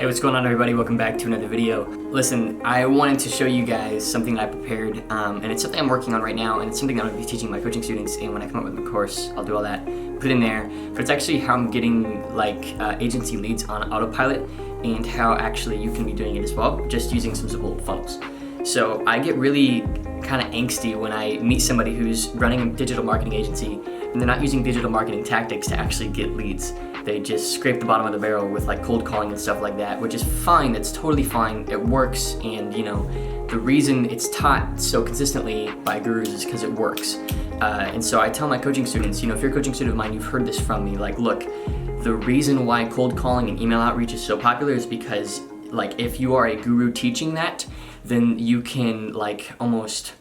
Hey, what's going on, everybody? Welcome back to another video. Listen, I wanted to show you guys something that I prepared, and it's something I'm working on right now, and it's something that I'm going to be teaching my coaching students, and when I come up with my course, I'll do all that, put it in there, but it's actually how I'm getting agency leads on autopilot, and how actually you can be doing it as well, just using some simple funnels. So I get really kind of angsty when I meet somebody who's running a digital marketing agency, and they're not using digital marketing tactics to actually get leads. They just scrape the bottom of the barrel with like cold calling and stuff like that, which is fine. That's totally fine. It works, and you know, the reason it's taught so consistently by gurus is because it works. And so I tell my coaching students, you know, if you're a coaching student of mine, you've heard this from me. Like, look, the reason why cold calling and email outreach is so popular is because, like, if you are a guru teaching that, then you can like almost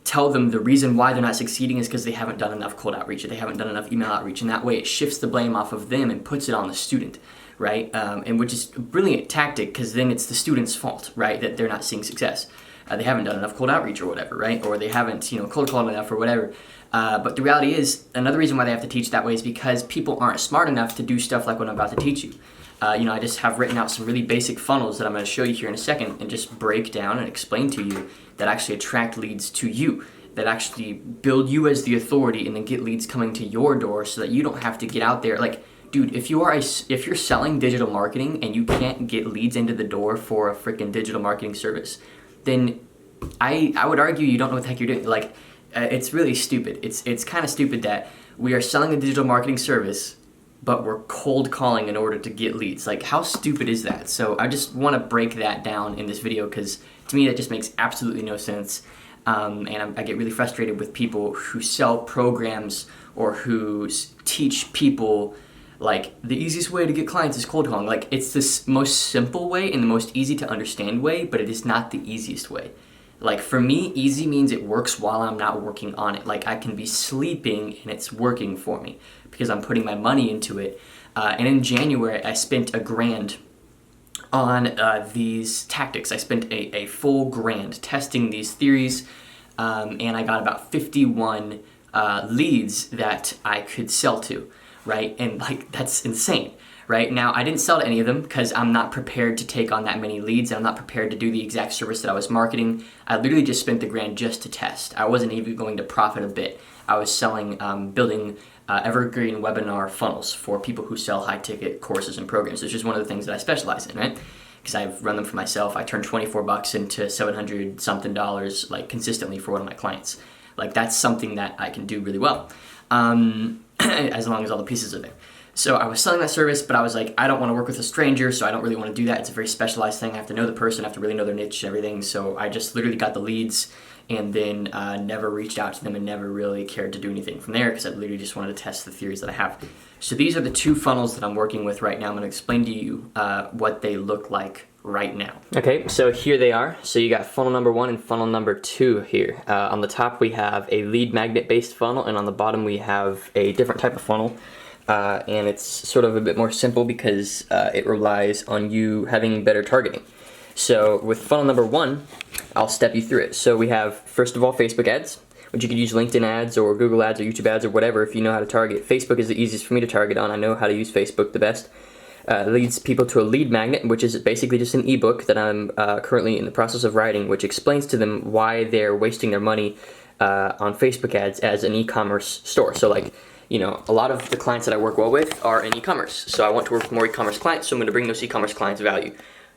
tell them the reason why they're not succeeding is because they haven't done enough cold outreach, or they haven't done enough email outreach, and that way it shifts the blame off of them and puts it on the student, right? And which is a brilliant tactic, because then it's the student's fault, right, that they're not seeing success. They haven't done enough cold outreach or whatever, right? Or they haven't, you know, cold called enough or whatever. But the reality is, another reason why they have to teach that way is because people aren't smart enough to do stuff like what I'm about to teach you. You know, I just have written out some really basic funnels that I'm going to show you here in a second, and just break down and explain to you that actually attract leads to you, that actually build you as the authority, and then get leads coming to your door so that you don't have to get out there. Like, dude, if you're selling digital marketing and you can't get leads into the door for a freaking digital marketing service, then I would argue you don't know what the heck you're doing. Like, it's really stupid. It's kind of stupid that we are selling a digital marketing service, but we're cold calling in order to get leads. Like, how stupid is that? So I just want to break that down in this video, because to me that just makes absolutely no sense. And I get really frustrated with people who sell programs or who teach people like the easiest way to get clients is cold calling. Like, it's this most simple way and the most easy to understand way, but it is not the easiest way. Like, for me, easy means it works while I'm not working on it. Like, I can be sleeping and it's working for me because I'm putting my money into it. And in January, I spent $1,000 on these tactics. I spent a full $1,000 testing these theories, and I got about 51 leads that I could sell to, right? And like, that's insane. Right now, I didn't sell to any of them because I'm not prepared to take on that many leads, and I'm not prepared to do the exact service that I was marketing. I literally just spent $1,000 just to test. I wasn't even going to profit a bit. I was selling, building evergreen webinar funnels for people who sell high-ticket courses and programs. It's just one of the things that I specialize in, right? Because I've run them for myself. I turned $24 into $700 something like consistently for one of my clients. Like, that's something that I can do really well, as long as all the pieces are there. So I was selling that service, but I was like, I don't want to work with a stranger, so I don't really want to do that. It's a very specialized thing. I have to know the person, I have to really know their niche and everything. So I just literally got the leads, and then never reached out to them, and never really cared to do anything from there, because I literally just wanted to test the theories that I have. So these are the two funnels that I'm working with right now. I'm going to explain to you what they look like right now. Okay, so here they are. So you got funnel number 1 and funnel number 2 here. On the top we have a lead magnet based funnel, and on the bottom we have a different type of funnel. And it's sort of a bit more simple because it relies on you having better targeting. So with funnel number 1, I'll step you through it. So we have, first of all, Facebook ads, which you could use LinkedIn ads or Google ads or YouTube ads or whatever if you know how to target. Facebook is the easiest for me to target on. I know how to use Facebook the best. Leads people to a lead magnet, which is basically just an ebook that I'm currently in the process of writing, which explains to them why they're wasting their money on Facebook ads as an e-commerce store. So like, you know, a lot of the clients that I work well with are in e-commerce. So I want to work with more e-commerce clients, so I'm going to bring those e-commerce clients value.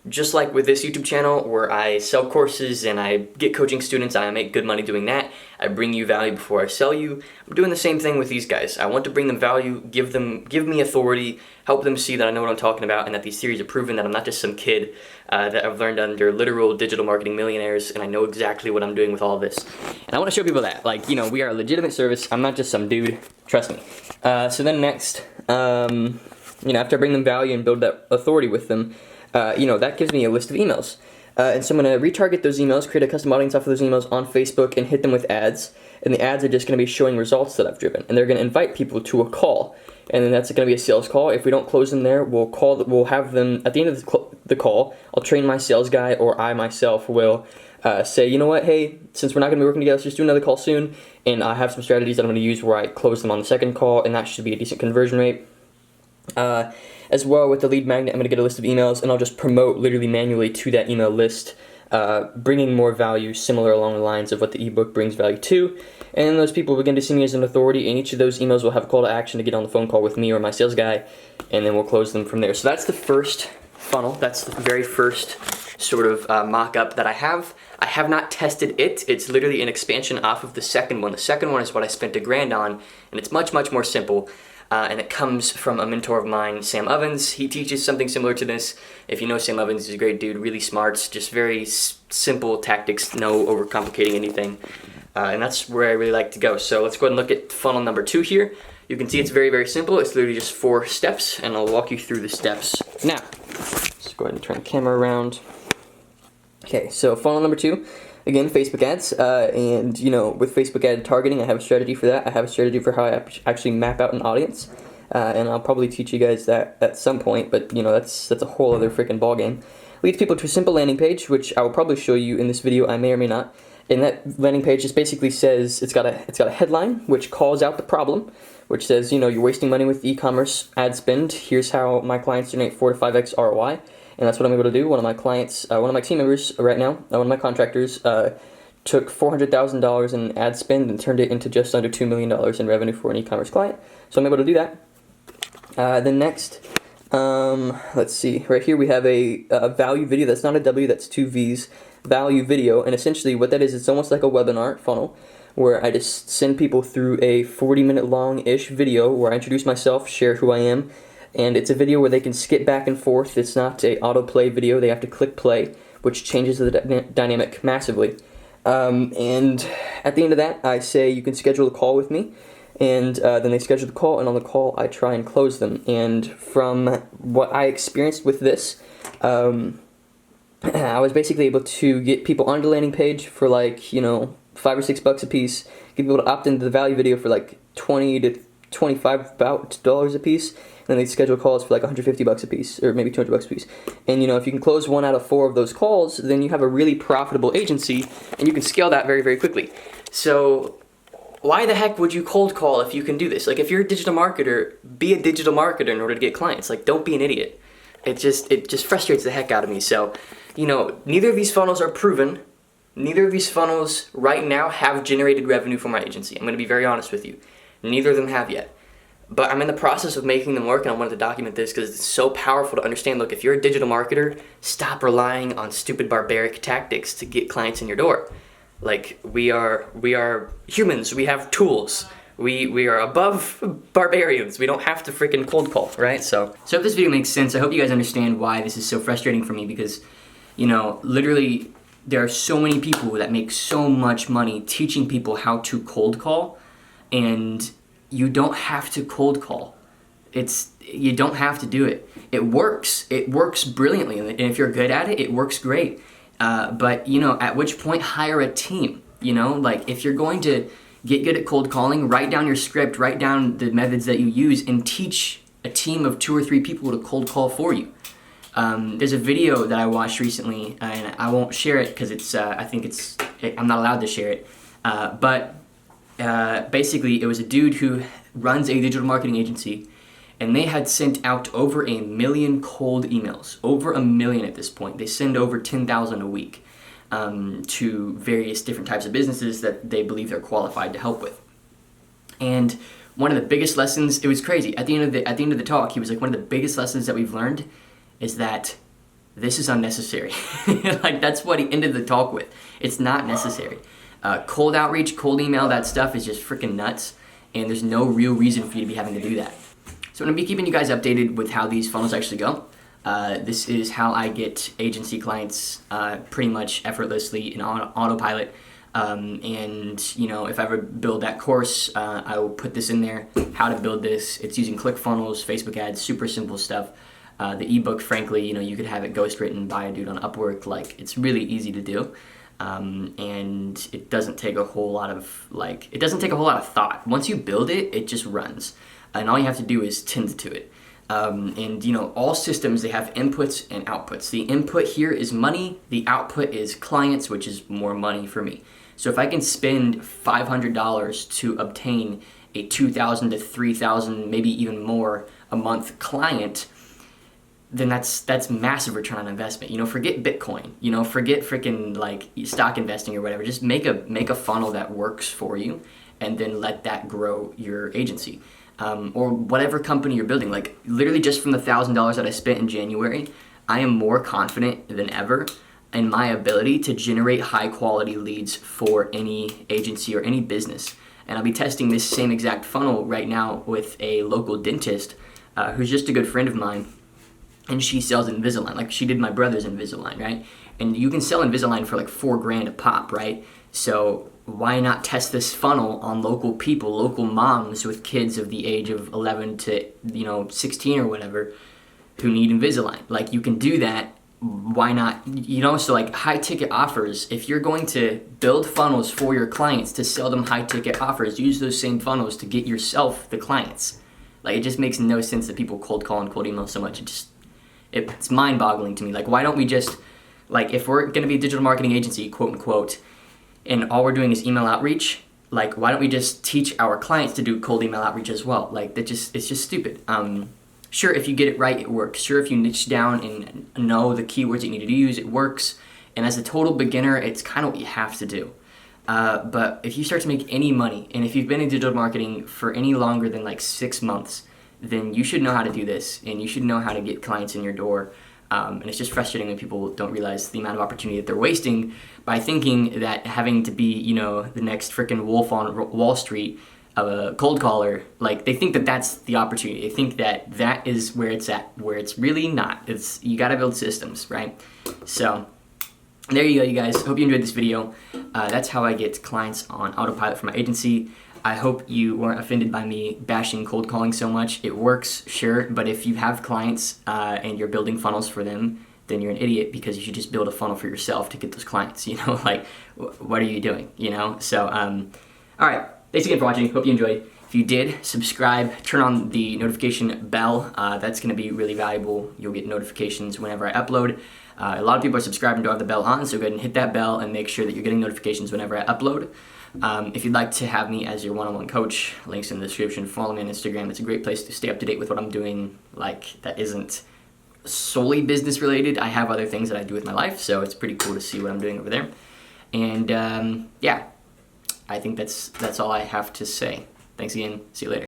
Just like with this YouTube channel where I sell courses and I get coaching students, I make good money doing that. I bring you value before I sell you. I'm doing the same thing with these guys. I want to bring them value, give me authority, help them see that I know what I'm talking about, and that these theories are proven, that I'm not just some kid that I've learned under literal digital marketing millionaires, and I know exactly what I'm doing with all of this. And I want to show people that, like, you know, we are a legitimate service. I'm not just some dude. Trust me. So then next, you know, after I bring them value and build that authority with them, you know, that gives me a list of emails. And so I'm going to retarget those emails, create a custom audience off of those emails on Facebook, and hit them with ads. And the ads are just going to be showing results that I've driven. And they're going to invite people to a call. And then that's going to be a sales call. If we don't close them there, we'll have them at the end of the call. I'll train my sales guy, or I myself will say, you know what, hey, since we're not going to be working together, let's just do another call soon. And I have some strategies that I'm going to use where I close them on the second call, and that should be a decent conversion rate. As well, with the lead magnet, I'm going to get a list of emails, and I'll just promote literally manually to that email list, bringing more value similar along the lines of what the ebook brings value to. And then those people begin to see me as an authority, and each of those emails will have a call to action to get on the phone call with me or my sales guy, and then we'll close them from there. So that's the first funnel. That's the very first sort of mock-up that I have. I have not tested it. It's literally an expansion off of the second one. The second one is what I spent $1,000 on, and it's much, much more simple. And it comes from a mentor of mine, Sam Ovens. He teaches something similar to this. If you know Sam Ovens, he's a great dude, really smart, just very simple tactics, no overcomplicating anything. And that's where I really like to go. So let's go ahead and look at funnel number 2 here. You can see it's very, very simple. It's literally just 4 steps, and I'll walk you through the steps now. Let's go ahead and turn the camera around. Okay, so funnel number 2. Again, Facebook ads, and you know, with Facebook ad targeting, I have a strategy for that. I have a strategy for how I actually map out an audience, and I'll probably teach you guys that at some point. But you know, that's a whole other freaking ballgame. Leads people to a simple landing page, which I will probably show you in this video. I may or may not. And that landing page just basically says it's got a headline which calls out the problem, which says, you know, you're wasting money with e-commerce ad spend. Here's how my clients generate 4 to 5x ROI. And that's what I'm able to do. One of my clients, one of my team members right now, one of my contractors, took $400,000 in ad spend and turned it into just under $2 million in revenue for an e-commerce client. So I'm able to do that. Then next, let's see. Right here we have a value video. That's not a W, that's 2 V's. Value video. And essentially what that is, it's almost like a webinar funnel where I just send people through a 40-minute long-ish video where I introduce myself, share who I am, and it's a video where they can skip back and forth. It's not a autoplay video. They have to click play, which changes the dynamic massively. And at the end of that, I say you can schedule a call with me, and then they schedule the call, and on the call, I try and close them. And from what I experienced with this, I was basically able to get people onto the landing page for like, you know, $5 or $6 a piece, get people to opt into the value video for like $20 to $25 a piece, and then they schedule calls for like $150 a piece, or maybe $200 a piece. And you know, if you can close 1 out of 4 of those calls, then you have a really profitable agency, and you can scale that very, very quickly. So why the heck would you cold call if you can do this? Like, if you're a digital marketer, be a digital marketer in order to get clients. Like, don't be an idiot. It just frustrates the heck out of me. So, you know, neither of these funnels are proven. Neither of these funnels right now have generated revenue for my agency. I'm going to be very honest with you. Neither of them have yet. But I'm in the process of making them work, and I wanted to document this because it's so powerful to understand. Look, if you're a digital marketer, stop relying on stupid barbaric tactics to get clients in your door. Like, we are humans. We have tools. We are above barbarians. We don't have to freaking cold call, right? So if this video makes sense, I hope you guys understand why this is so frustrating for me, because, you know, literally there are so many people that make so much money teaching people how to cold call, and you don't have to cold call. You don't have to do it. It works. It works brilliantly, and if you're good at it, it works great. But you know, at which point hire a team? You know, like if you're going to get good at cold calling, write down your script, write down the methods that you use, and teach a team of 2 or 3 people to cold call for you. There's a video that I watched recently, and I won't share it because I'm not allowed to share it. But basically, it was a dude who runs a digital marketing agency, and they had sent out over 1 million cold emails, over 1 million at this point. They send over 10,000 a week to various different types of businesses that they believe they're qualified to help with. And one of the biggest lessons, it was crazy. At the end of the talk, he was like, one of the biggest lessons that we've learned is that this is unnecessary. Like, that's what he ended the talk with. It's not necessary. Cold outreach, cold email, that stuff is just freaking nuts, and there's no real reason for you to be having to do that. So I'm going to be keeping you guys updated with how these funnels actually go. This is how I get agency clients pretty much effortlessly in autopilot. And you know, if I ever build that course, I will put this in there, how to build this. It's using ClickFunnels, Facebook ads, super simple stuff. The ebook, frankly, you know, you could have it ghostwritten by a dude on Upwork. Like, it's really easy to do. And it doesn't take a whole lot of thought. Once you build it, it just runs. And all you have to do is tend to it. And you know, all systems, they have inputs and outputs. The input here is money, the output is clients, which is more money for me. So if I can spend $500 to obtain a $2,000 to $3,000, maybe even more a month client, then that's massive return on investment. You know, forget Bitcoin. You know, forget freaking like stock investing or whatever. Just make a funnel that works for you, and then let that grow your agency, or whatever company you're building. Like literally, just from the $1,000 that I spent in January, I am more confident than ever in my ability to generate high quality leads for any agency or any business. And I'll be testing this same exact funnel right now with a local dentist who's just a good friend of mine. And she sells Invisalign, like she did my brother's Invisalign, right? And you can sell Invisalign for like $4,000 a pop, right? So why not test this funnel on local people, local moms with kids of the age of 11 to 16 or whatever, who need Invisalign? Like you can do that. Why not? So like high ticket offers. If you're going to build funnels for your clients to sell them high ticket offers, use those same funnels to get yourself the clients. Like it just makes no sense that people cold call and cold email so much. It's mind-boggling to me. Like, why don't we just, like, if we're going to be a digital marketing agency, quote unquote, and all we're doing is email outreach, like, why don't we just teach our clients to do cold email outreach as well? Like, it's just stupid. Sure, if you get it right, it works. Sure, if you niche down and know the keywords you need to use, it works. And as a total beginner, it's kind of what you have to do. But if you start to make any money, and if you've been in digital marketing for any longer than like 6 months, then you should know how to do this, and you should know how to get clients in your door. And it's just frustrating when people don't realize the amount of opportunity that they're wasting by thinking that having to be, the next freaking wolf on Wall Street, a cold caller, like they think that that's the opportunity. They think that that is where it's at, where it's really not. You got to build systems, right? So there you go, you guys. Hope you enjoyed this video. That's how I get clients on autopilot for my agency. I hope you weren't offended by me bashing cold calling so much. It works, sure, but if you have clients and you're building funnels for them, then you're an idiot, because you should just build a funnel for yourself to get those clients. Like, what are you doing? So, all right. Thanks again for watching. Hope you enjoyed. If you did, subscribe, turn on the notification bell. That's going to be really valuable. You'll get notifications whenever I upload. A lot of people are subscribing, don't have the bell on, so go ahead and hit that bell and make sure that you're getting notifications whenever I upload. If you'd like to have me as your one-on-one coach, links in the description. Follow me on Instagram. It's a great place to stay up to date with what I'm doing, like, that isn't solely business related. I have other things that I do with my life, so it's pretty cool to see what I'm doing over there. And yeah, I think that's all I have to say. Thanks again. See you later.